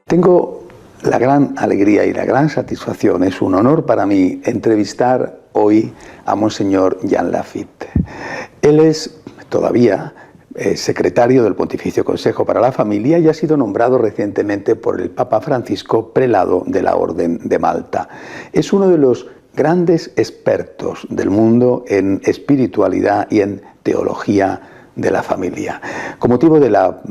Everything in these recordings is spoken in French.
Tengo la gran alegría y la gran satisfacción, es un honor para mí entrevistar hoy a Monseñor Jan Lafitte. Él es todavía secretario del Pontificio Consejo para la Familia y ha sido nombrado recientemente por el Papa Francisco prelado de la Orden de Malta. Es uno de los grandes expertos del mundo en espiritualidad y en teología de la familia. Con motivo de la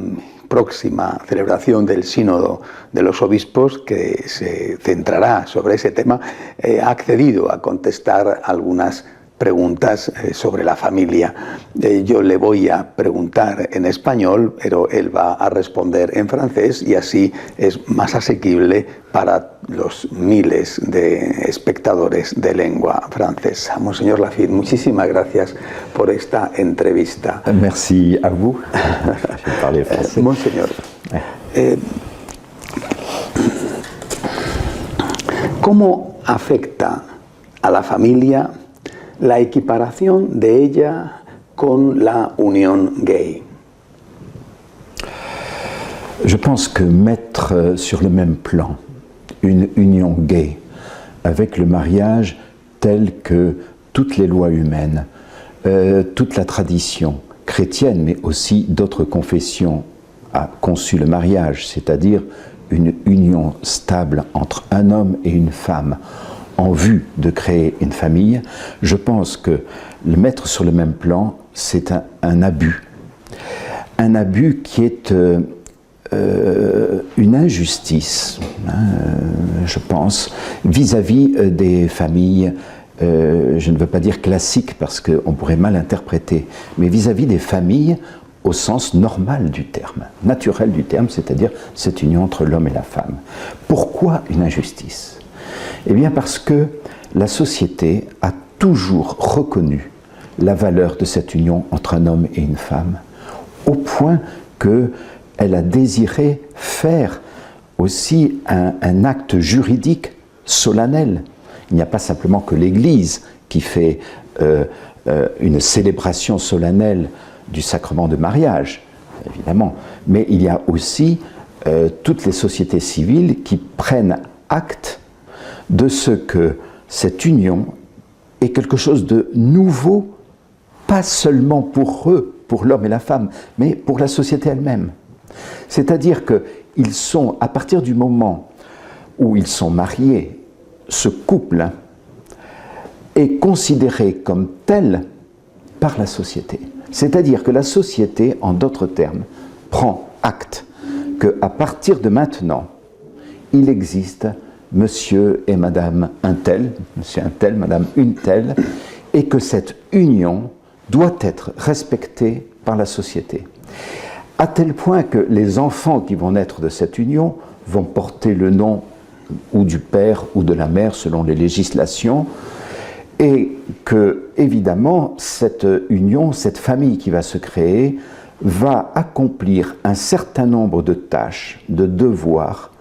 próxima celebración del Sínodo de los Obispos, que se centrará sobre ese tema, ha accedido a contestar algunas preguntas sobre la familia. Yo le voy a preguntar en español, pero él va a responder en francés y así es más asequible para los miles de espectadores de lengua francesa. Monseñor Lafitte, muchísimas gracias por esta entrevista. Merci à vous. Je parle français. Monseñor, ¿cómo afecta a la familia la equiparación de ella con la unión gay? Je pense que mettre sur le même plan une union gay avec le mariage tel que toutes les lois humaines, toute la tradition chrétienne, mais aussi d'autres confessions a conçu le mariage, c'est-à-dire une union stable entre un homme et une femme, en vue de créer une famille, je pense que le mettre sur le même plan, c'est un abus. Un abus qui est une injustice, je pense, vis-à-vis des familles, je ne veux pas dire classiques parce qu'on pourrait mal interpréter, mais vis-à-vis des familles au sens normal du terme, naturel du terme, c'est-à-dire cette union entre l'homme et la femme. Pourquoi une injustice ? Eh bien parce que la société a toujours reconnu la valeur de cette union entre un homme et une femme, au point qu'elle a désiré faire aussi un acte juridique solennel. Il n'y a pas simplement que l'Église qui fait une célébration solennelle du sacrement de mariage, évidemment, mais il y a aussi toutes les sociétés civiles qui prennent acte de ce que cette union est quelque chose de nouveau, pas seulement pour eux, pour l'homme et la femme, mais pour la société elle-même. C'est-à-dire qu'ils sont, à partir du moment où ils sont mariés, ce couple est considéré comme tel par la société. C'est-à-dire que la société, en d'autres termes, prend acte qu'à partir de maintenant, il existe monsieur et madame un tel, monsieur un tel, madame une telle, et que cette union doit être respectée par la société. À tel point que les enfants qui vont naître de cette union vont porter le nom ou du père ou de la mère selon les législations, et que, évidemment, cette union, cette famille qui va se créer, va accomplir un certain nombre de tâches, de devoirs,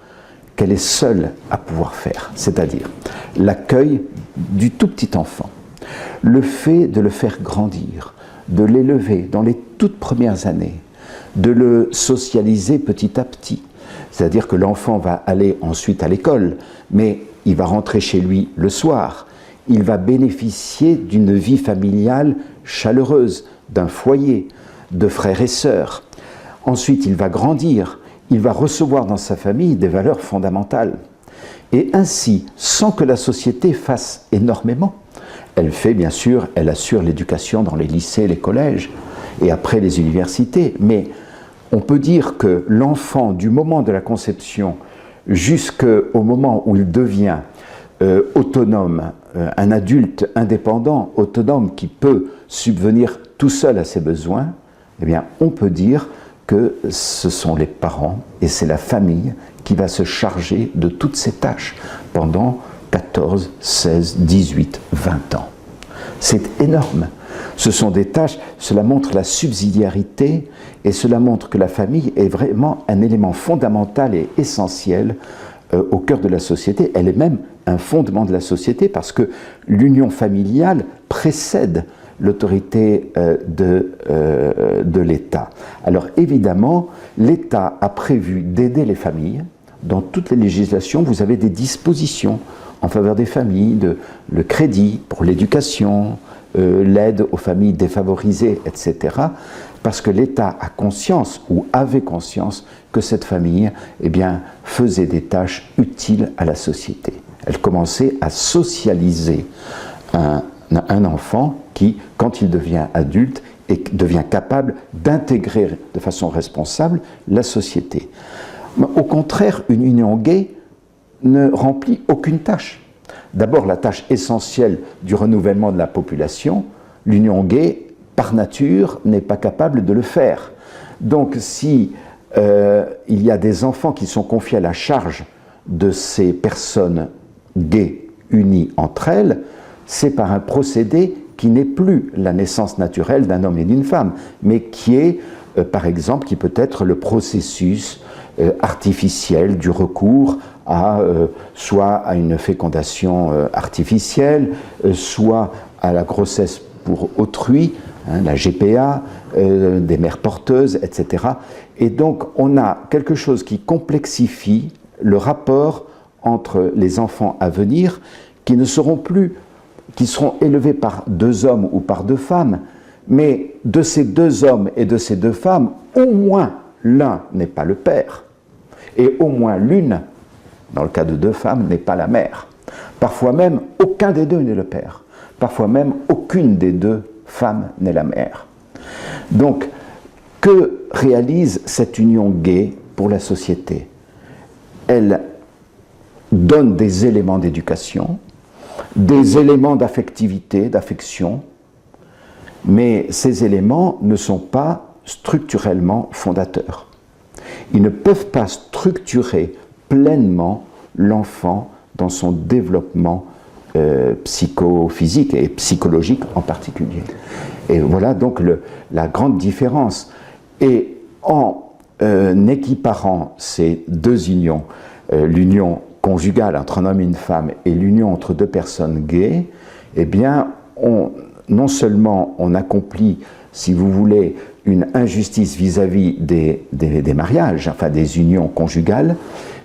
qu'elle est seule à pouvoir faire, c'est-à-dire l'accueil du tout petit enfant, le fait de le faire grandir, de l'élever dans les toutes premières années, de le socialiser petit à petit, c'est-à-dire que l'enfant va aller ensuite à l'école, mais il va rentrer chez lui le soir, il va bénéficier d'une vie familiale chaleureuse, d'un foyer, de frères et sœurs. Ensuite, il va grandir, il va recevoir dans sa famille des valeurs fondamentales. Et ainsi, sans que la société fasse énormément, elle fait bien sûr, elle assure l'éducation dans les lycées, les collèges et après les universités, mais on peut dire que l'enfant, du moment de la conception jusqu'au moment où il devient autonome, un adulte indépendant, autonome, qui peut subvenir tout seul à ses besoins, eh bien, on peut dire que ce sont les parents et c'est la famille qui va se charger de toutes ces tâches pendant 14, 16, 18, 20 ans. C'est énorme. Ce sont des tâches, cela montre la subsidiarité et cela montre que la famille est vraiment un élément fondamental et essentiel au cœur de la société. Elle est même un fondement de la société parce que l'union familiale précède l'autorité de l'État. Alors évidemment, l'État a prévu d'aider les familles dans toutes les législations, vous avez des dispositions en faveur des familles, le crédit pour l'éducation, l'aide aux familles défavorisées, etc. Parce que l'État a conscience, ou avait conscience, que cette famille faisait des tâches utiles à la société. Elle commençait à socialiser un enfant qui, quand il devient adulte, devient capable d'intégrer de façon responsable la société. Au contraire, une union gay ne remplit aucune tâche. D'abord, la tâche essentielle du renouvellement de la population, l'union gay, par nature, n'est pas capable de le faire. Donc, si il y a des enfants qui sont confiés à la charge de ces personnes gays unies entre elles, c'est par un procédé qui n'est plus la naissance naturelle d'un homme et d'une femme, mais qui est, par exemple, qui peut être le processus artificiel du recours à soit à une fécondation artificielle, soit à la grossesse pour autrui, la GPA, des mères porteuses, etc. Et donc on a quelque chose qui complexifie le rapport entre les enfants à venir, qui seront élevés par 2 hommes ou par 2 femmes, mais de ces 2 hommes et de ces 2 femmes, au moins l'un n'est pas le père, et au moins l'une, dans le cas de 2 femmes, n'est pas la mère. Parfois même, aucun des 2 n'est le père. Parfois même, aucune des 2 femmes n'est la mère. Donc, que réalise cette union gay pour la société? Elle donne des éléments d'éducation, des éléments d'affectivité, d'affection, mais ces éléments ne sont pas structurellement fondateurs. Ils ne peuvent pas structurer pleinement l'enfant dans son développement psychophysique et psychologique en particulier. Et voilà donc la grande différence. Et en équiparant ces 2 unions, l'union conjugale entre un homme et une femme et l'union entre 2 personnes gays, eh bien, non seulement on accomplit, si vous voulez, une injustice vis-à-vis des mariages, enfin des unions conjugales,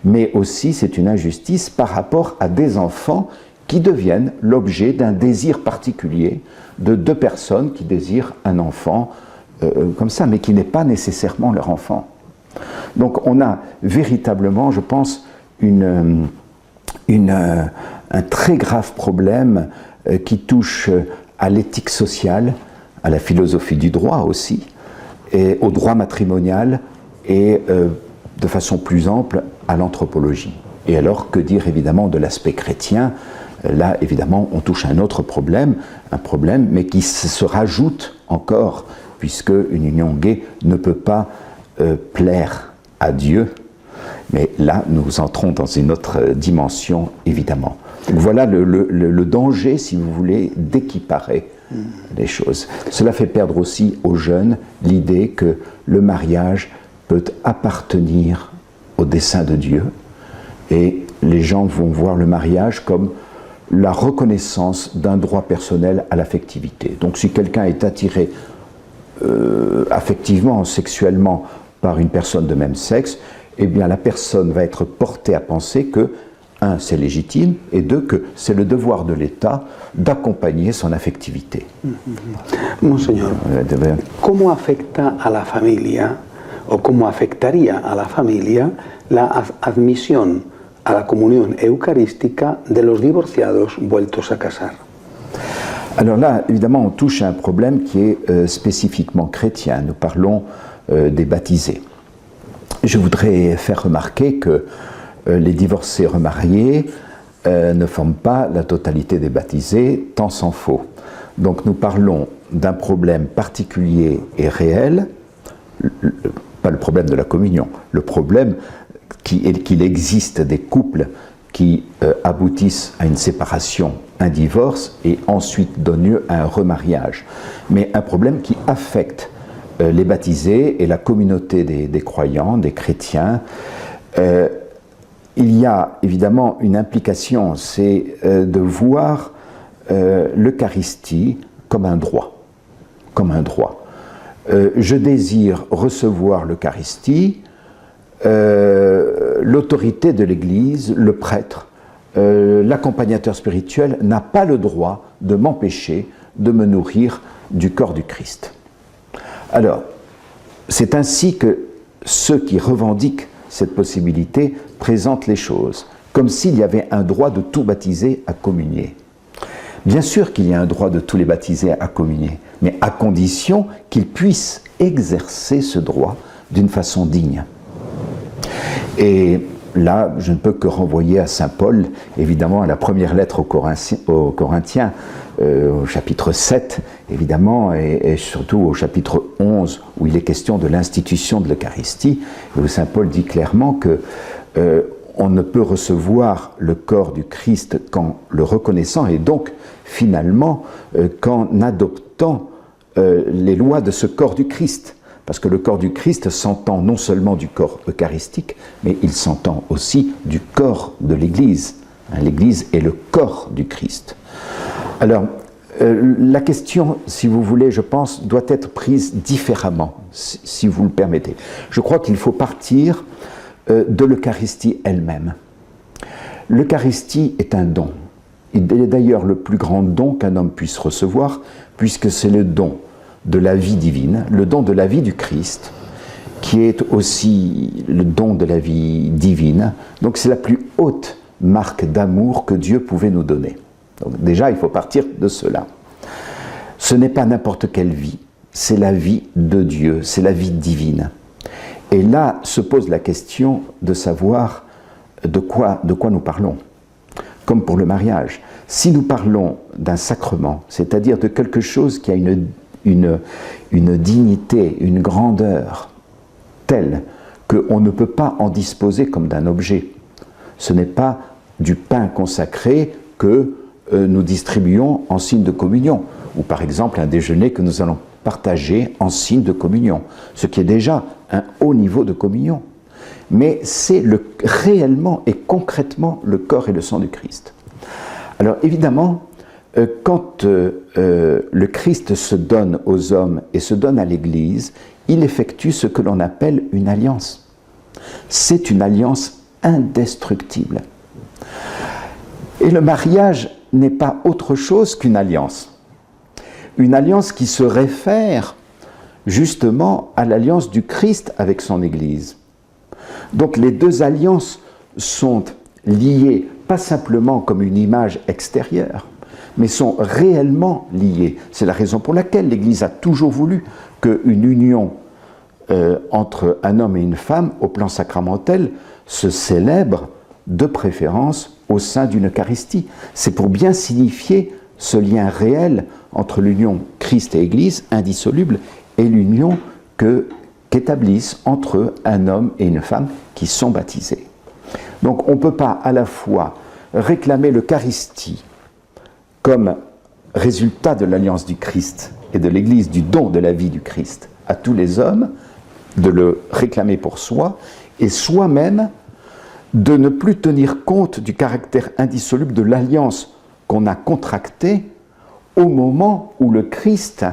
mais aussi c'est une injustice par rapport à des enfants qui deviennent l'objet d'un désir particulier de 2 personnes qui désirent un enfant comme ça, mais qui n'est pas nécessairement leur enfant. Donc on a véritablement, je pense, un très grave problème qui touche à l'éthique sociale, à la philosophie du droit aussi, et au droit matrimonial et de façon plus ample à l'anthropologie. Et alors, que dire évidemment de l'aspect chrétien? Là, évidemment, on touche à un autre problème, mais qui se rajoute encore, puisque une union gay ne peut pas plaire à Dieu. Mais là, nous entrons dans une autre dimension, évidemment. Donc voilà le danger, si vous voulez, d'équiparer les choses. Cela fait perdre aussi aux jeunes l'idée que le mariage peut appartenir au dessein de Dieu, et les gens vont voir le mariage comme la reconnaissance d'un droit personnel à l'affectivité. Donc si quelqu'un est attiré affectivement, sexuellement par une personne de même sexe, eh bien la personne va être portée à penser que, 1, c'est légitime, et 2, que c'est le devoir de l'État d'accompagner son affectivité. Monseñor, ¿cómo afecta a la familia, o cómo afectaría a la familia, la admisión a la comunión eucarística de los divorciados vueltos a casar? Alors là, évidemment, on touche à un problème qui est spécifiquement chrétien. Nous parlons des baptisés. Je voudrais faire remarquer que les divorcés remariés ne forment pas la totalité des baptisés, tant s'en faut. Donc nous parlons d'un problème particulier et réel, pas le problème de la communion, le problème qu'il existe des couples qui aboutissent à une séparation, un divorce, et ensuite donnent lieu à un remariage. Mais un problème qui affecte les baptisés et la communauté des croyants, des chrétiens. Il y a évidemment une implication, c'est de voir l'Eucharistie comme un droit. Comme un droit. Je désire recevoir l'Eucharistie, l'autorité de l'Église, le prêtre, l'accompagnateur spirituel n'a pas le droit de m'empêcher de me nourrir du corps du Christ. Alors, c'est ainsi que ceux qui revendiquent cette possibilité présentent les choses, comme s'il y avait un droit de tout baptiser à communier. Bien sûr qu'il y a un droit de tous les baptiser à communier, mais à condition qu'ils puissent exercer ce droit d'une façon digne. Et là, je ne peux que renvoyer à saint Paul, évidemment, à la première lettre aux Corinthiens, au chapitre 7, évidemment, et surtout au chapitre 11, où il est question de l'institution de l'Eucharistie, où saint Paul dit clairement que on ne peut recevoir le corps du Christ qu'en le reconnaissant, et donc, finalement, qu'en adoptant les lois de ce corps du Christ. Parce que le corps du Christ s'entend non seulement du corps eucharistique, mais il s'entend aussi du corps de l'Église. L'Église est le corps du Christ. Alors, la question, si vous voulez, je pense, doit être prise différemment, si vous le permettez. Je crois qu'il faut partir de l'Eucharistie elle-même. L'Eucharistie est un don. Il est d'ailleurs le plus grand don qu'un homme puisse recevoir, puisque c'est le don de la vie divine, le don de la vie du Christ, qui est aussi le don de la vie divine. Donc c'est la plus haute marque d'amour que Dieu pouvait nous donner. Donc déjà, il faut partir de cela. Ce n'est pas n'importe quelle vie, c'est la vie de Dieu, c'est la vie divine. Et là se pose la question de savoir de quoi nous parlons. Comme pour le mariage, si nous parlons d'un sacrement, c'est-à-dire de quelque chose qui a une dignité, une grandeur telle qu'on ne peut pas en disposer comme d'un objet. Ce n'est pas du pain consacré que nous distribuons en signe de communion, ou par exemple un déjeuner que nous allons partager en signe de communion, ce qui est déjà un haut niveau de communion. Mais c'est réellement et concrètement le corps et le sang du Christ. Alors évidemment, quand le Christ se donne aux hommes et se donne à l'Église, il effectue ce que l'on appelle une alliance. C'est une alliance indestructible. Et le mariage n'est pas autre chose qu'une alliance. Une alliance qui se réfère justement à l'alliance du Christ avec son Église. Donc les deux alliances sont liées, pas simplement comme une image extérieure, mais sont réellement liées. C'est la raison pour laquelle l'Église a toujours voulu qu'une union entre un homme et une femme, au plan sacramentel, se célèbre de préférence au sein d'une Eucharistie. C'est pour bien signifier ce lien réel entre l'union Christ et Église, indissoluble, et l'union qu'établissent entre eux un homme et une femme qui sont baptisés. Donc on ne peut pas à la fois réclamer l'Eucharistie comme résultat de l'alliance du Christ et de l'Église, du don de la vie du Christ à tous les hommes, de le réclamer pour soi, et soi-même de ne plus tenir compte du caractère indissoluble de l'alliance qu'on a contractée au moment où le Christ,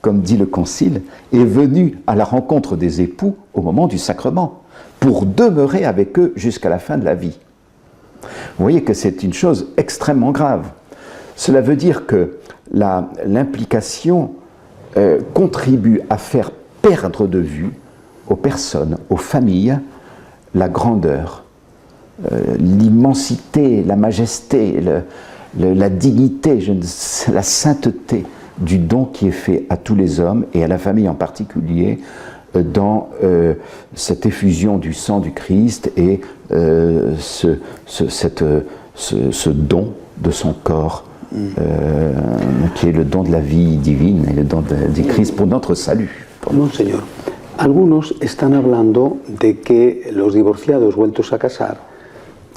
comme dit le Concile, est venu à la rencontre des époux au moment du sacrement, pour demeurer avec eux jusqu'à la fin de la vie. Vous voyez que c'est une chose extrêmement grave. Cela veut dire que l'implication contribue à faire perdre de vue aux personnes, aux familles, la grandeur, l'immensité, la majesté, la dignité, la sainteté du don qui est fait à tous les hommes et à la famille en particulier dans cette effusion du sang du Christ et ce don de son corps qui est le don de la vie divine et le don du Christ pour notre salut. Monseñor, algunos están hablando de que los divorciados vueltos a casar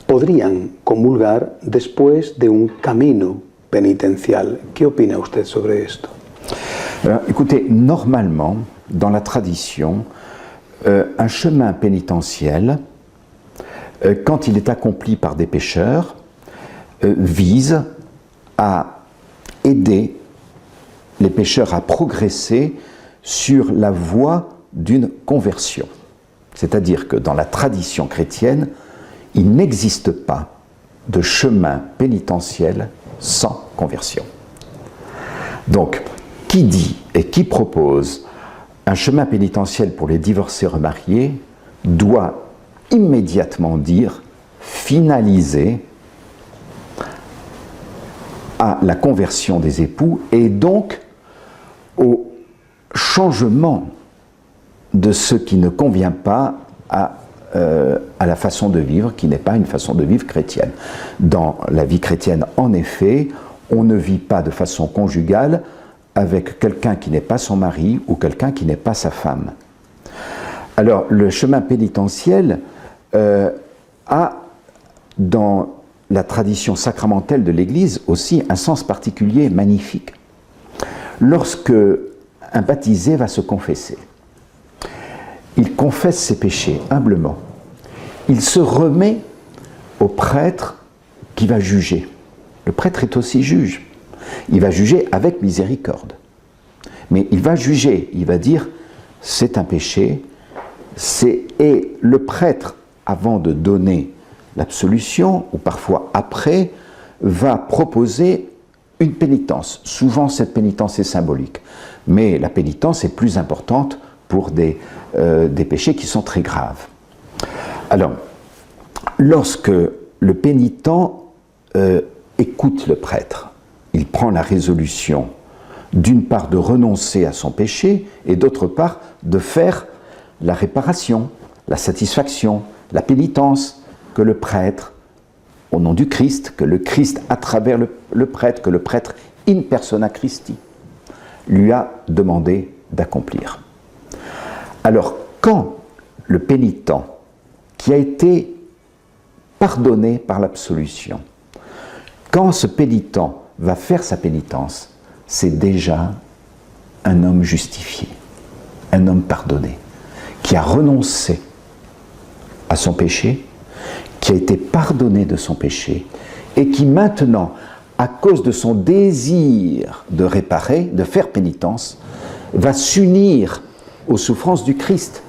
podrían comulgar después de un camino penitencial. ¿Qué opina usted sobre esto? Écoutez, normalement, dans la tradition, un chemin pénitentiel, quand il est accompli par des pécheurs, vise à aider les pécheurs à progresser sur la voie d'une conversion. C'est-à-dire que dans la tradition chrétienne, Il n'existe pas de chemin pénitentiel sans conversion. Donc, qui dit et qui propose un chemin pénitentiel pour les divorcés remariés doit immédiatement dire finaliser à la conversion des époux et donc au changement de ce qui ne convient pas à la façon de vivre, qui n'est pas une façon de vivre chrétienne. Dans la vie chrétienne, en effet, on ne vit pas de façon conjugale avec quelqu'un qui n'est pas son mari ou quelqu'un qui n'est pas sa femme. Alors, le chemin pénitentiel a, dans la tradition sacramentelle de l'Église, aussi un sens particulier magnifique. Lorsque un baptisé va se confesser, il confesse ses péchés humblement. Il se remet au prêtre qui va juger. Le prêtre est aussi juge. Il va juger avec miséricorde. Mais il va juger, il va dire, c'est un péché, et le prêtre, avant de donner l'absolution, ou parfois après, va proposer une pénitence. Souvent, cette pénitence est symbolique. Mais la pénitence est plus importante pour des péchés qui sont très graves. Alors, lorsque le pénitent écoute le prêtre, il prend la résolution, d'une part de renoncer à son péché, et d'autre part de faire la réparation, la satisfaction, la pénitence que le prêtre, au nom du Christ, que le Christ à travers le prêtre, que le prêtre in persona Christi, lui a demandé d'accomplir. Alors, quand le pénitent, qui a été pardonné par l'absolution, quand ce pénitent va faire sa pénitence, c'est déjà un homme justifié, un homme pardonné, qui a renoncé à son péché, qui a été pardonné de son péché, et qui maintenant, à cause de son désir de réparer, de faire pénitence, va s'unir aux souffrances du Christ.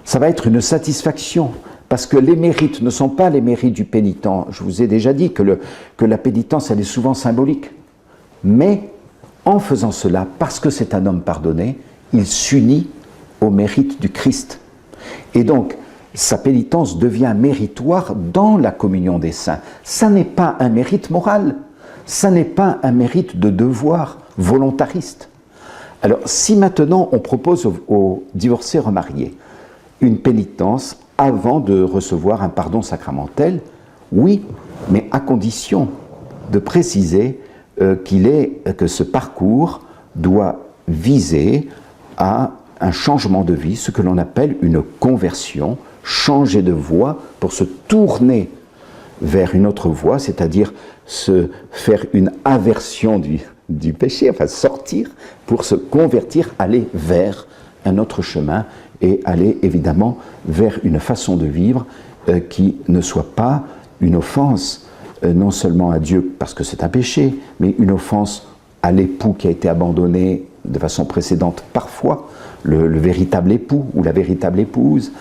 Ça va être une satisfaction, parce que les mérites ne sont pas les mérites du pénitent. Je vous ai déjà dit que la pénitence, elle est souvent symbolique. Mais en faisant cela, parce que c'est un homme pardonné, il s'unit au mérite du Christ. Et donc, sa pénitence devient méritoire dans la communion des saints. Ça n'est pas un mérite moral, ça n'est pas un mérite de devoir volontariste. Alors, si maintenant on propose aux divorcés remariés une pénitence avant de recevoir un pardon sacramentel, oui, mais à condition de préciser que ce parcours doit viser à un changement de vie, ce que l'on appelle une conversion, changer de voie pour se tourner vers une autre voie, c'est-à-dire se faire une aversion du péché, enfin sortir pour se convertir, aller vers un autre chemin et aller évidemment vers une façon de vivre qui ne soit pas une offense non seulement à Dieu parce que c'est un péché, mais une offense à l'époux qui a été abandonné de façon précédente parfois, le véritable époux ou la véritable épouse,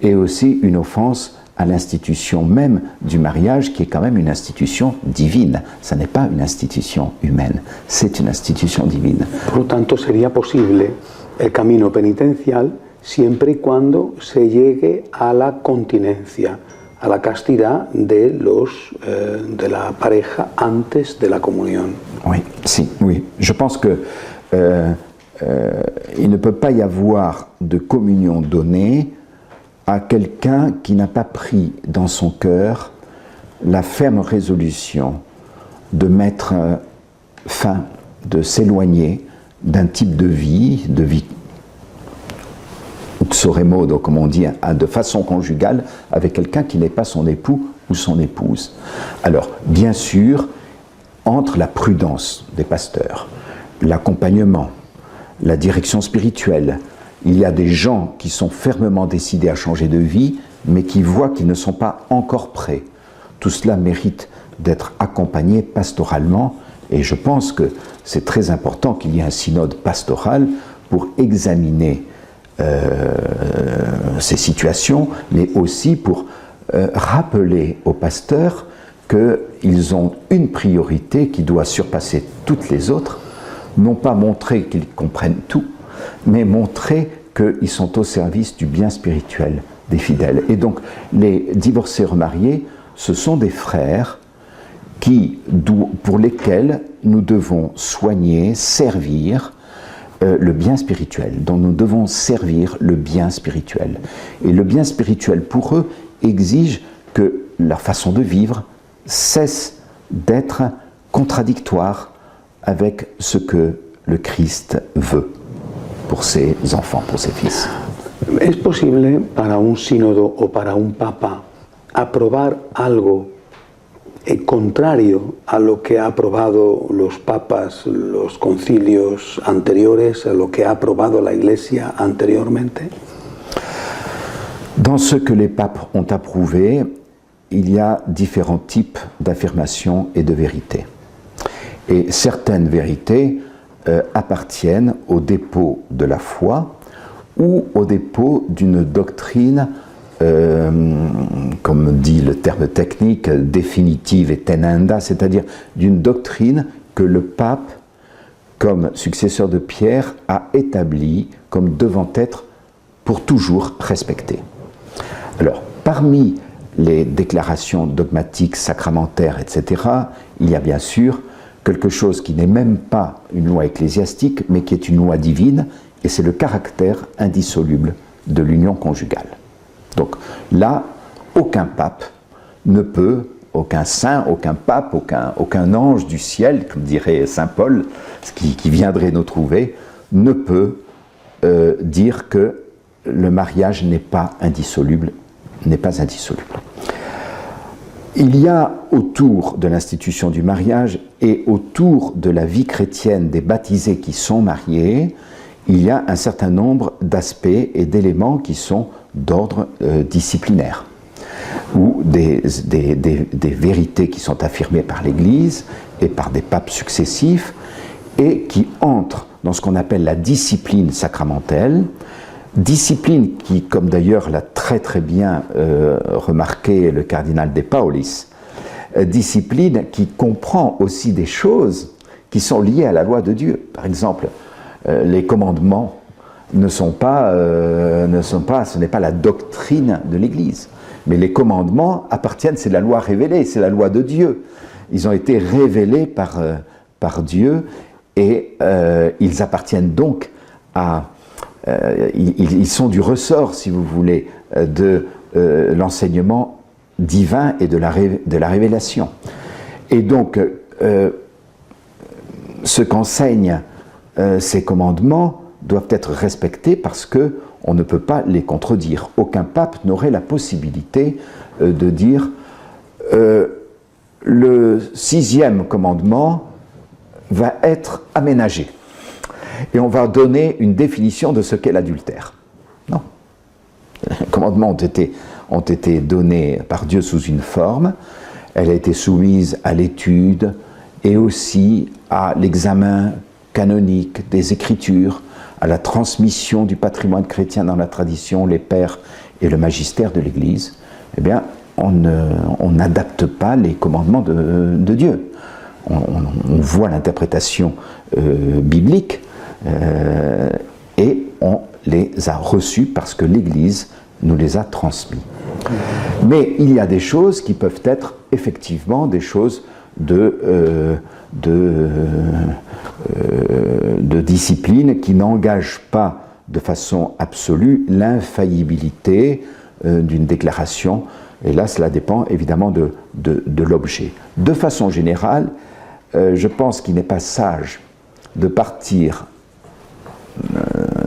et aussi une offense à l'institution même du mariage qui est quand même une institution divine. Ça n'est pas une institution humaine, c'est une institution divine. Por lo tanto, sería posible el camino penitencial siempre y cuando se llegue a la continencia, a la castidad de la pareja antes de la comunión. Oui, oui. Je pense que il ne peut pas y avoir de communion donnée à quelqu'un qui n'a pas pris dans son cœur la ferme résolution de mettre fin, de s'éloigner d'un type de vie uxore modo, comme on dit, de façon conjugale, avec quelqu'un qui n'est pas son époux ou son épouse. Alors, bien sûr, entre la prudence des pasteurs, l'accompagnement, la direction spirituelle, il y a des gens qui sont fermement décidés à changer de vie, mais qui voient qu'ils ne sont pas encore prêts. Tout cela mérite d'être accompagné pastoralement, et je pense que c'est très important qu'il y ait un synode pastoral pour examiner ces situations, mais aussi pour rappeler aux pasteurs qu'ils ont une priorité qui doit surpasser toutes les autres, non pas montrer qu'ils comprennent tout, mais montrer qu'ils sont au service du bien spirituel des fidèles. Et donc, les divorcés remariés, ce sont des frères pour lesquels nous devons soigner, servir le bien spirituel, dont nous devons servir le bien spirituel. Et le bien spirituel, pour eux, exige que leur façon de vivre cesse d'être contradictoire avec ce que le Christ veut pour ses enfants, pour ses fils. ¿Es posible para un sínodo o para un papa aprobar algo contrario a lo que ha aprobado los papas, los concilios anteriores, a lo que ha aprobado la Iglesia anteriormente? Dans ce que les papes ont approuvé, il y a différents types d'affirmations et de vérités. Et certaines vérités appartiennent au dépôt de la foi ou au dépôt d'une doctrine, comme dit le terme technique, définitive et tenenda, c'est-à-dire d'une doctrine que le pape, comme successeur de Pierre, a établie comme devant être pour toujours respectée. Alors, parmi les déclarations dogmatiques, sacramentaires, etc., il y a bien sûr quelque chose qui n'est même pas une loi ecclésiastique, mais qui est une loi divine, et c'est le caractère indissoluble de l'union conjugale. Donc là, aucun pape ne peut, aucun saint, aucun pape, aucun ange du ciel, comme dirait saint Paul, qui viendrait nous trouver, ne peut dire que le mariage n'est pas indissoluble, Il y a autour de l'institution du mariage et autour de la vie chrétienne des baptisés qui sont mariés, il y a un certain nombre d'aspects et d'éléments qui sont d'ordre disciplinaire, ou des vérités qui sont affirmées par l'Église et par des papes successifs et qui entrent dans ce qu'on appelle la discipline sacramentelle, discipline qui, comme d'ailleurs l'a très très bien remarqué le cardinal De Paolis, discipline qui comprend aussi des choses qui sont liées à la loi de Dieu. Par exemple, les commandements ce n'est pas la doctrine de l'Église, mais les commandements appartiennent, c'est la loi révélée, c'est la loi de Dieu. Ils ont été révélés par Dieu et ils appartiennent donc ils sont du ressort, si vous voulez, de l'enseignement divin et de la révélation. Et donc, ce qu'enseignent ces commandements doivent être respectés parce qu'on ne peut pas les contredire. Aucun pape n'aurait la possibilité de dire le 6e commandement va être aménagé et on va donner une définition de ce qu'est l'adultère. Non. Les commandements ont été donnés par Dieu sous une forme, elle a été soumise à l'étude et aussi à l'examen canonique des Écritures, à la transmission du patrimoine chrétien dans la tradition, les pères et le magistère de l'Église. Eh bien, on n'adapte pas les commandements de Dieu. On voit l'interprétation biblique et on les a reçus parce que l'Église nous les a transmis. Mais il y a des choses qui peuvent être effectivement des choses de discipline qui n'engagent pas de façon absolue l'infaillibilité d'une déclaration. Et là, cela dépend évidemment de l'objet. De façon générale, je pense qu'il n'est pas sage de partir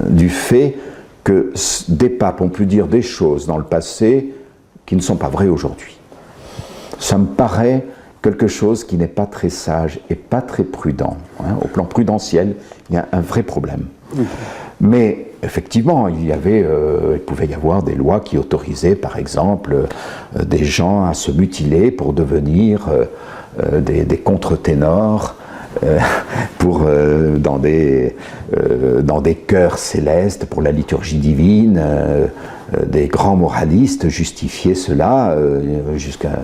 du fait que des papes ont pu dire des choses dans le passé qui ne sont pas vraies aujourd'hui. Ça me paraît quelque chose qui n'est pas très sage et pas très prudent. Au plan prudentiel, il y a un vrai problème. Mais effectivement, il pouvait y avoir des lois qui autorisaient, par exemple, des gens à se mutiler pour devenir des contre-ténors dans des chœurs célestes pour la liturgie divine. Des grands moralistes justifiaient cela jusqu'à...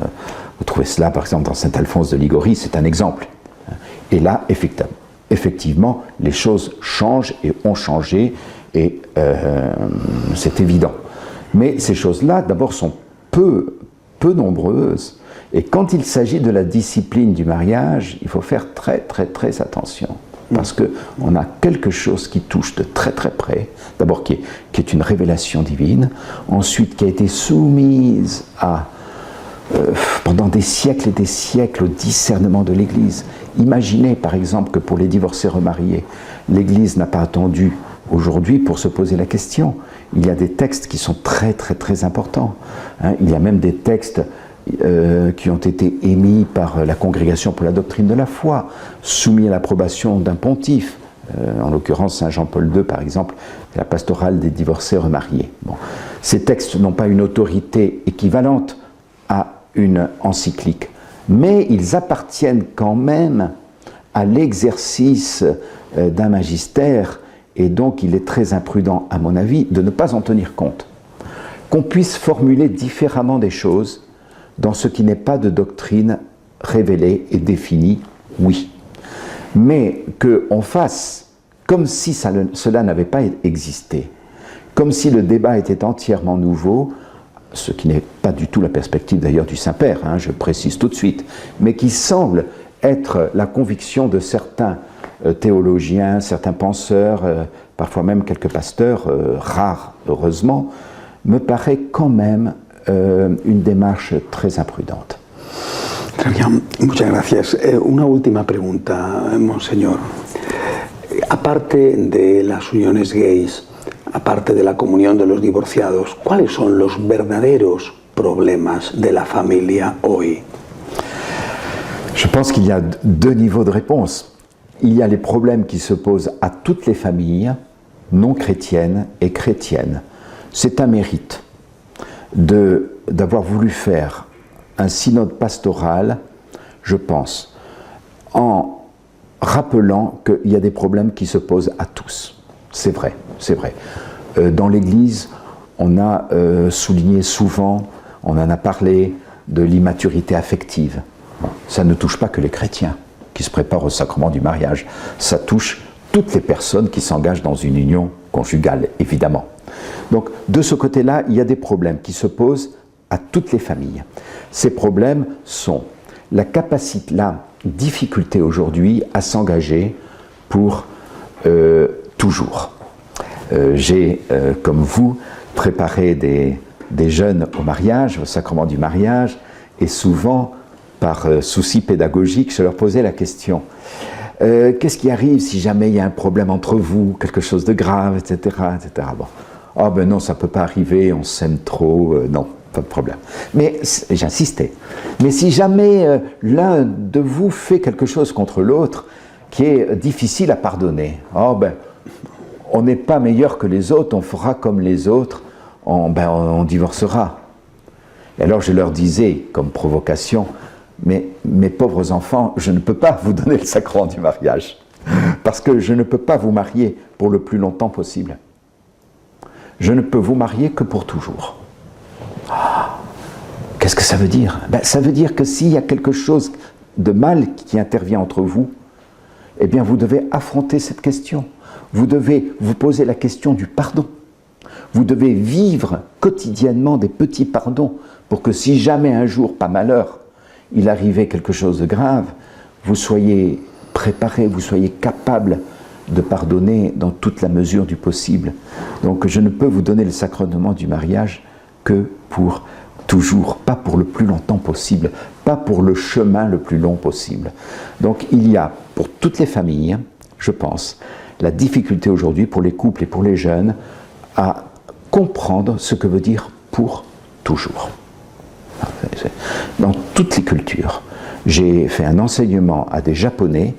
Vous trouvez cela par exemple dans saint Alphonse de Ligorie, c'est un exemple. Et là, effectivement, les choses changent et ont changé, et c'est évident. Mais ces choses-là, d'abord, sont peu nombreuses, et quand il s'agit de la discipline du mariage, il faut faire très attention, parce qu'on a quelque chose qui touche de très près, d'abord qui est une révélation divine, ensuite qui a été soumise pendant des siècles et des siècles au discernement de l'Église. Imaginez par exemple que pour les divorcés remariés, l'Église n'a pas attendu aujourd'hui pour se poser la question. Il y a des textes qui sont très importants. Il y a même des textes qui ont été émis par la Congrégation pour la doctrine de la foi, soumis à l'approbation d'un pontife, en l'occurrence Saint Jean-Paul II par exemple, la pastorale des divorcés remariés. Bon. Ces textes n'ont pas une autorité équivalente à une encyclique, mais ils appartiennent quand même à l'exercice d'un magistère, et donc il est très imprudent, à mon avis, de ne pas en tenir compte. Qu'on puisse formuler différemment des choses dans ce qui n'est pas de doctrine révélée et définie, oui. Mais qu'on fasse comme si cela n'avait pas existé, comme si le débat était entièrement nouveau, ce qui n'est pas du tout la perspective d'ailleurs du Saint-Père, je précise tout de suite, mais qui semble être la conviction de certains théologiens, certains penseurs, parfois même quelques pasteurs, rares heureusement, me paraît quand même une démarche très imprudente. Très bien, muchas gracias. Una última pregunta, Monseñor. Aparte de las uniones gays, aparte de la comunión de los divorciados, ¿cuáles son los verdaderos problemas de la familia hoy? Je pense qu'il y a deux niveaux de réponse. Il y a les problèmes qui se posent à toutes les familles, non chrétiennes et chrétiennes. C'est un mérite d'avoir voulu faire un synode pastoral, je pense, en rappelant qu'il y a des problèmes qui se posent à tous. C'est vrai, c'est vrai. Dans l'Église, on a souligné souvent, on en a parlé, de l'immaturité affective. Bon, ça ne touche pas que les chrétiens qui se préparent au sacrement du mariage, ça touche toutes les personnes qui s'engagent dans une union conjugale, évidemment. Donc, de ce côté-là, il y a des problèmes qui se posent à toutes les familles. Ces problèmes sont la capacité, la difficulté aujourd'hui à s'engager pour toujours. J'ai, comme vous, préparé des jeunes au mariage, au sacrement du mariage, et souvent, par souci pédagogique, je leur posais la question qu'est-ce qui arrive si jamais il y a un problème entre vous, quelque chose de grave, etc. etc. Bon. Oh ben non, ça ne peut pas arriver, on s'aime trop, non, pas de problème. Mais j'insistais. Mais si jamais l'un de vous fait quelque chose contre l'autre qui est difficile à pardonner, oh ben, on n'est pas meilleur que les autres, on fera comme les autres, on divorcera. Et alors je leur disais, comme provocation, mais mes pauvres enfants, je ne peux pas vous donner le sacrement du mariage, parce que je ne peux pas vous marier pour le plus longtemps possible. Je ne peux vous marier que pour toujours. Qu'est-ce que ça veut dire? Ça veut dire que s'il y a quelque chose de mal qui intervient entre vous, eh bien vous devez affronter cette question. Vous devez vous poser la question du pardon. Vous devez vivre quotidiennement des petits pardons pour que si jamais un jour, pas malheur, il arrivait quelque chose de grave, vous soyez préparé, vous soyez capable de pardonner dans toute la mesure du possible. Donc je ne peux vous donner le sacrement du mariage que pour toujours, pas pour le plus longtemps possible, pas pour le chemin le plus long possible. Donc il y a pour toutes les familles, je pense, la difficulté aujourd'hui pour les couples et pour les jeunes à comprendre ce que veut dire pour toujours. Dans toutes les cultures, j'ai fait un enseignement à des Japonais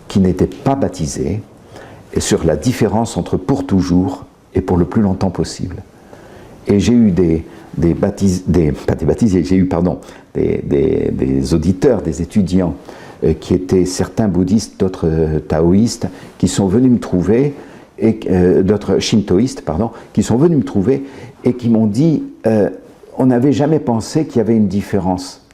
qui n'étaient pas baptisés et sur la différence entre pour toujours et pour le plus longtemps possible. Et j'ai eu des auditeurs, des étudiants qui étaient certains bouddhistes, d'autres taoïstes, qui sont venus me trouver, et d'autres shintoïstes, pardon, qui sont venus me trouver et qui m'ont dit on n'avait jamais pensé qu'il y avait une différence.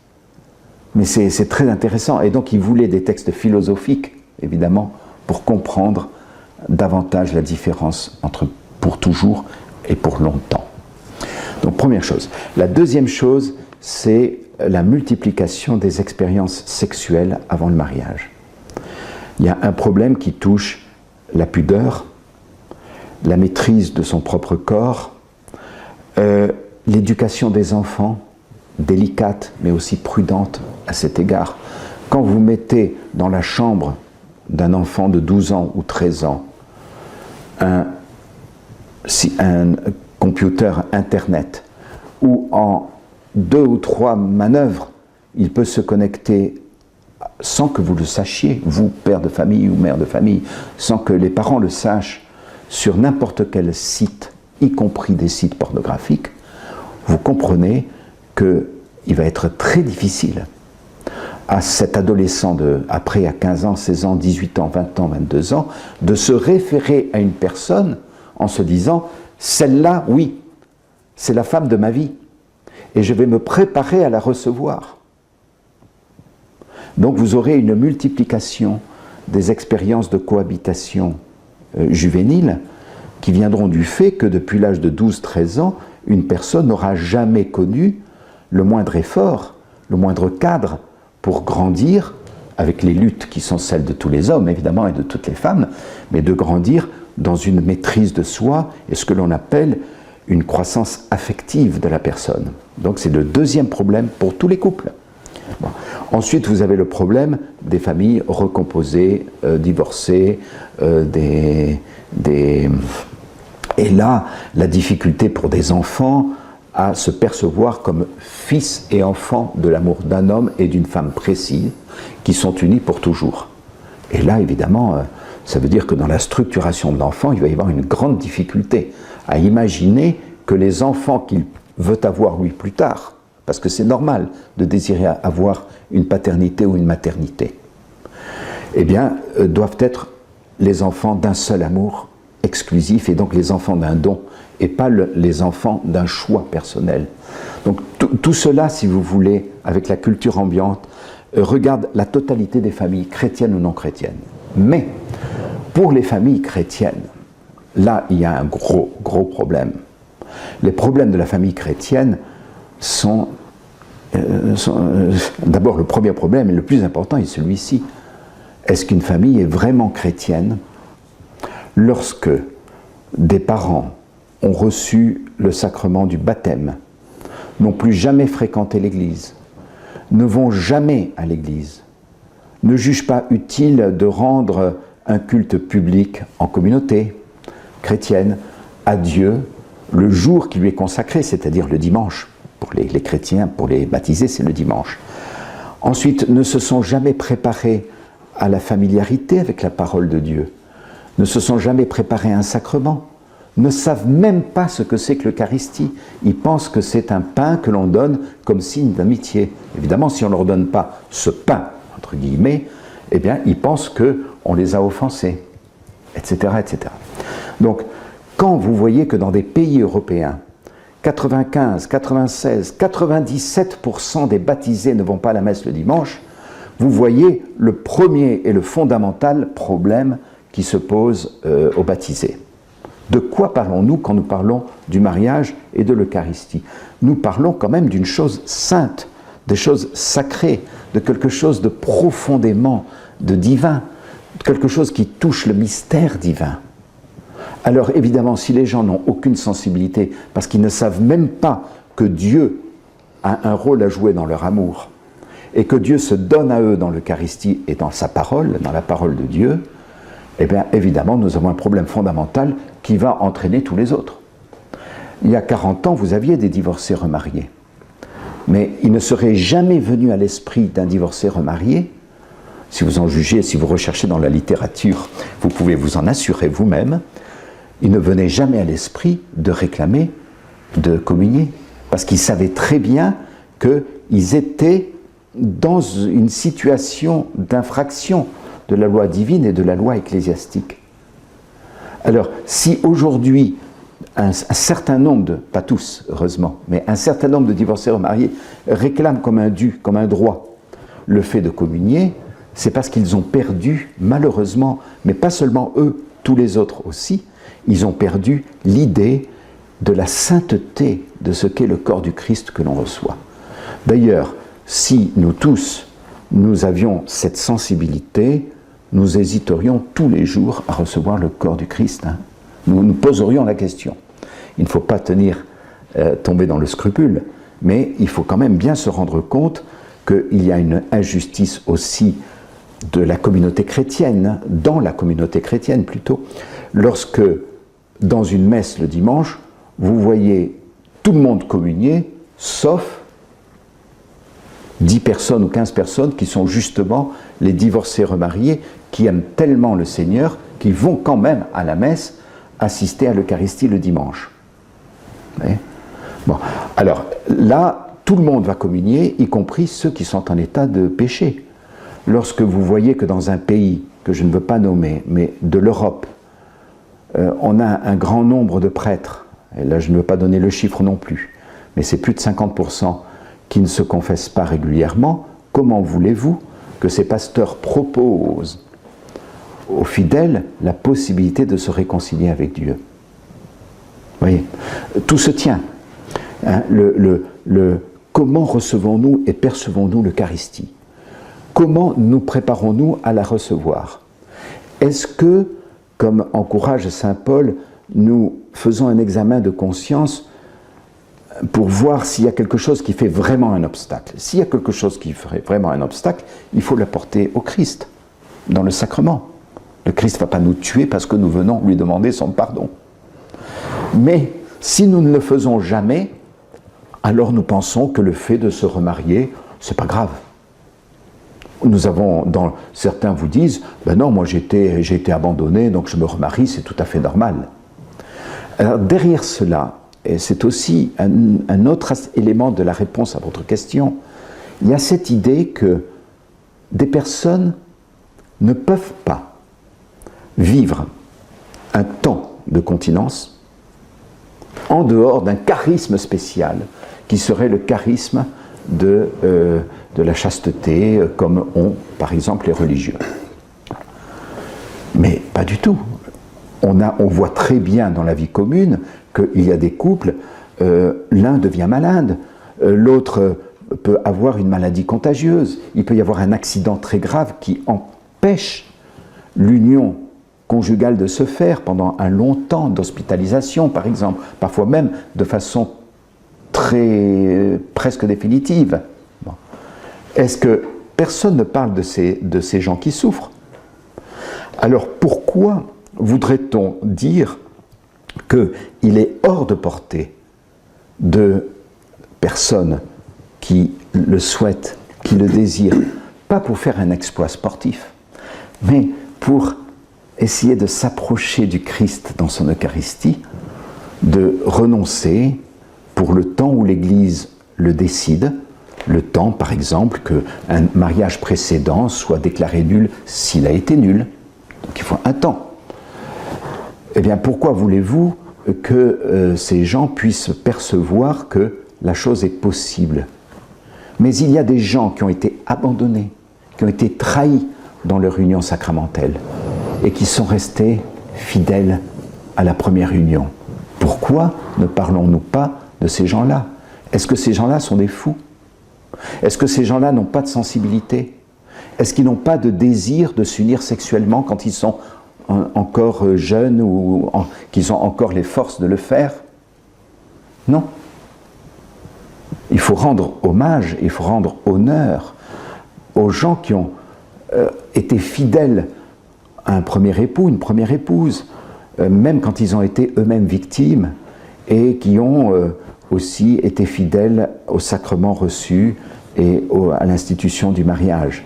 Mais c'est très intéressant. Et donc ils voulaient des textes philosophiques, évidemment, pour comprendre davantage la différence entre pour toujours et pour longtemps. Donc première chose. La deuxième chose, c'est la multiplication des expériences sexuelles avant le mariage. Il y a un problème qui touche la pudeur, la maîtrise de son propre corps, l'éducation des enfants, délicate mais aussi prudente à cet égard. Quand vous mettez dans la chambre d'un enfant de 12 ans ou 13 ans un computer internet où en 2 ou 3 manœuvres il peut se connecter sans que vous le sachiez, vous, père de famille ou mère de famille, sans que les parents le sachent, sur n'importe quel site, y compris des sites pornographiques, vous comprenez qu'il va être très difficile à cet adolescent après à 15 ans, 16 ans, 18 ans, 20 ans, 22 ans, de se référer à une personne en se disant « celle-là, oui, c'est la femme de ma vie et je vais me préparer à la recevoir ». Donc vous aurez une multiplication des expériences de cohabitation juvéniles qui viendront du fait que depuis l'âge de 12-13 ans, une personne n'aura jamais connu le moindre effort, le moindre cadre pour grandir, avec les luttes qui sont celles de tous les hommes évidemment et de toutes les femmes, mais de grandir dans une maîtrise de soi et ce que l'on appelle une croissance affective de la personne. Donc c'est le deuxième problème pour tous les couples. Bon. Ensuite, vous avez le problème des familles recomposées, divorcées, et là, la difficulté pour des enfants à se percevoir comme fils et enfants de l'amour d'un homme et d'une femme précise, qui sont unis pour toujours. Et là, évidemment, ça veut dire que dans la structuration de l'enfant, il va y avoir une grande difficulté à imaginer que les enfants qu'il veut avoir lui plus tard, parce que c'est normal de désirer avoir une paternité ou une maternité, eh bien, doivent être les enfants d'un seul amour exclusif, et donc les enfants d'un don, et pas les enfants d'un choix personnel. Donc tout cela, si vous voulez, avec la culture ambiante, regarde la totalité des familles, chrétiennes ou non chrétiennes. Mais, pour les familles chrétiennes, là, il y a un gros problème. Les problèmes de la famille chrétienne sont d'abord, le premier problème, et le plus important, est celui-ci. Est-ce qu'une famille est vraiment chrétienne lorsque des parents ont reçu le sacrement du baptême, n'ont plus jamais fréquenté l'Église, ne vont jamais à l'Église, ne jugent pas utile de rendre un culte public en communauté chrétienne à Dieu le jour qui lui est consacré, c'est-à-dire le dimanche. Pour les chrétiens, pour les baptisés, c'est le dimanche. Ensuite, ne se sont jamais préparés à la familiarité avec la parole de Dieu, ne se sont jamais préparés à un sacrement, ne savent même pas ce que c'est que l'Eucharistie. Ils pensent que c'est un pain que l'on donne comme signe d'amitié. Évidemment, si on ne leur donne pas ce pain, entre guillemets, eh bien, ils pensent qu'on les a offensés, etc., etc. Donc, quand vous voyez que dans des pays européens, 95, 96, 97% des baptisés ne vont pas à la messe le dimanche, vous voyez le premier et le fondamental problème qui se pose aux baptisés. De quoi parlons-nous quand nous parlons du mariage et de l'Eucharistie? Nous parlons quand même d'une chose sainte, des choses sacrées, de quelque chose de profondément de divin, de quelque chose qui touche le mystère divin. Alors évidemment, si les gens n'ont aucune sensibilité, parce qu'ils ne savent même pas que Dieu a un rôle à jouer dans leur amour, et que Dieu se donne à eux dans l'Eucharistie et dans sa parole, dans la parole de Dieu, eh bien évidemment, nous avons un problème fondamental qui va entraîner tous les autres. Il y a 40 ans, vous aviez des divorcés remariés. Mais il ne serait jamais venu à l'esprit d'un divorcé remarié, si vous en jugez, si vous recherchez dans la littérature, vous pouvez vous en assurer vous-même, il ne venait jamais à l'esprit de réclamer, de communier, parce qu'ils savaient très bien qu'ils étaient dans une situation d'infraction de la loi divine et de la loi ecclésiastique. Alors, si aujourd'hui, un certain nombre pas tous, heureusement, mais un certain nombre de divorcés remariés réclament comme un dû, comme un droit, le fait de communier, c'est parce qu'ils ont perdu, malheureusement, mais pas seulement eux, tous les autres aussi, ils ont perdu l'idée de la sainteté de ce qu'est le corps du Christ que l'on reçoit. D'ailleurs, si nous tous, nous avions cette sensibilité, nous hésiterions tous les jours à recevoir le corps du Christ. Nous nous poserions la question. Il ne faut pas tomber dans le scrupule, mais il faut quand même bien se rendre compte qu'il y a une injustice aussi de la communauté chrétienne, dans la communauté chrétienne plutôt, lorsque dans une messe le dimanche, vous voyez tout le monde communier, sauf 10 personnes ou 15 personnes qui sont justement les divorcés remariés qui aiment tellement le Seigneur qu'ils vont quand même à la messe assister à l'Eucharistie le dimanche. Bon. Alors là, tout le monde va communier, y compris ceux qui sont en état de péché. Lorsque vous voyez que dans un pays que je ne veux pas nommer, mais de l'Europe, on a un grand nombre de prêtres, et là je ne veux pas donner le chiffre non plus, mais c'est plus de 50% qui ne se confessent pas régulièrement, comment voulez-vous que ces pasteurs proposent aux fidèles la possibilité de se réconcilier avec Dieu? Vous voyez, tout se tient. Hein, comment recevons-nous et percevons-nous l'Eucharistie? Comment nous préparons-nous à la recevoir? Est-ce que, comme encourage saint Paul, nous faisons un examen de conscience pour voir s'il y a quelque chose qui fait vraiment un obstacle? S'il y a quelque chose qui ferait vraiment un obstacle, il faut l'apporter au Christ, dans le sacrement. Le Christ ne va pas nous tuer parce que nous venons lui demander son pardon. Mais si nous ne le faisons jamais, alors nous pensons que le fait de se remarier, c'est pas grave. Certains vous disent, ben non, moi j'ai été abandonné, donc je me remarie, c'est tout à fait normal. Alors derrière cela, et c'est aussi un autre élément de la réponse à votre question, il y a cette idée que des personnes ne peuvent pas vivre un temps de continence en dehors d'un charisme spécial, qui serait le charisme de la chasteté, comme ont par exemple les religieux. Mais pas du tout. On voit très bien dans la vie commune qu'il y a des couples, l'un devient malade, l'autre peut avoir une maladie contagieuse, il peut y avoir un accident très grave qui empêche l'union conjugale de se faire pendant un long temps d'hospitalisation, par exemple, parfois même de façon presque définitive. Bon. Est-ce que personne ne parle de ces gens qui souffrent? Alors pourquoi voudrait-on dire qu'il est hors de portée de personnes qui le souhaitent, qui le désirent, pas pour faire un exploit sportif, mais pour essayer de s'approcher du Christ dans son Eucharistie, de renoncer pour le temps où l'Église le décide, le temps par exemple qu'un mariage précédent soit déclaré nul s'il a été nul, donc il faut un temps. Eh bien pourquoi voulez-vous que ces gens puissent percevoir que la chose est possible? Mais il y a des gens qui ont été abandonnés, qui ont été trahis dans leur union sacramentelle et qui sont restés fidèles à la première union. Pourquoi ne parlons-nous pas de ces gens-là? Est-ce que ces gens-là sont des fous? Est-ce que ces gens-là n'ont pas de sensibilité? Est-ce qu'ils n'ont pas de désir de s'unir sexuellement quand ils sont encore jeunes ou qu'ils ont encore les forces de le faire? Non. Il faut rendre hommage, il faut rendre honneur aux gens qui ont été fidèles à un premier époux, une première épouse, même quand ils ont été eux-mêmes victimes, et qui ont aussi été fidèles au sacrement reçu et à l'institution du mariage.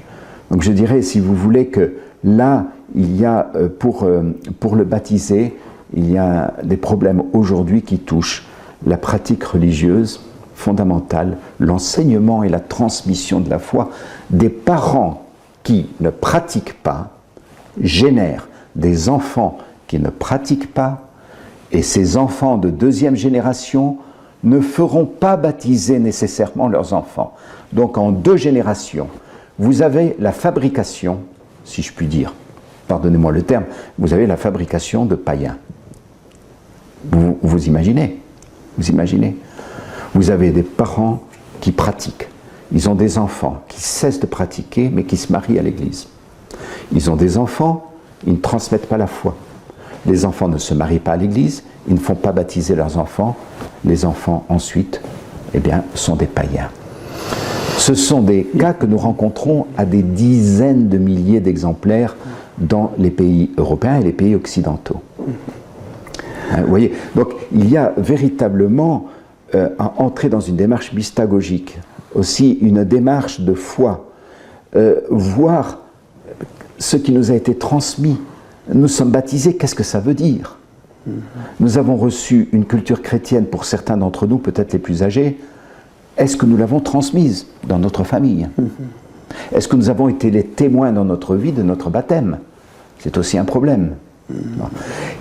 Donc je dirais, si vous voulez, que là, il y a, pour le baptisé, il y a des problèmes aujourd'hui qui touchent la pratique religieuse fondamentale, l'enseignement et la transmission de la foi. Des parents qui ne pratiquent pas génèrent des enfants qui ne pratiquent pas, et ces enfants de deuxième génération ne feront pas baptiser nécessairement leurs enfants. Donc en 2 générations, vous avez la fabrication, si je puis dire, pardonnez-moi le terme, vous avez la fabrication de païens. Vous imaginez? Vous imaginez? Vous avez des parents qui pratiquent. Ils ont des enfants qui cessent de pratiquer, mais qui se marient à l'église. Ils ont des enfants, ils ne transmettent pas la foi. Les enfants ne se marient pas à l'église, ils ne font pas baptiser leurs enfants. Les enfants, ensuite, eh bien, sont des païens. Ce sont des cas que nous rencontrons à des dizaines de milliers d'exemplaires dans les pays européens et les pays occidentaux. Vous voyez, donc il y a véritablement à entrer dans une démarche mystagogique, aussi une démarche de foi, voir ce qui nous a été transmis. Nous sommes baptisés, qu'est-ce que ça veut dire? Nous avons reçu une culture chrétienne pour certains d'entre nous, peut-être les plus âgés. Est-ce que nous l'avons transmise dans notre famille? Est-ce que nous avons été les témoins dans notre vie de notre baptême? C'est aussi un problème.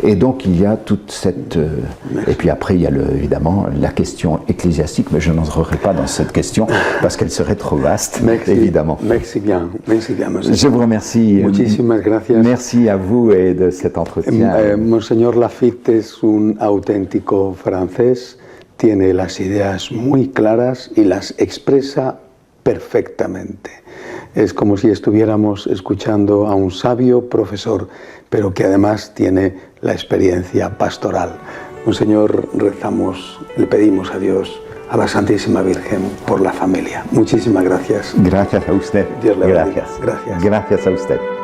Et donc il y a toute cette... et puis après il y a évidemment la question ecclésiastique, mais je n'entrerai pas dans cette question parce qu'elle serait trop vaste, évidemment. Merci bien, monsieur. Je vous remercie. Muchísimas gracias. Merci à vous et de cet entretien. Monseñor Lafitte es un auténtico francés, tiene las ideas muy claras y las expresa perfectamente. Es como si estuviéramos escuchando a un sabio profesor, pero que además tiene la experiencia pastoral. Monseñor, rezamos, le pedimos a Dios, a la Santísima Virgen, por la familia. Muchísimas gracias. Gracias a usted. Dios le bendiga. Gracias a usted.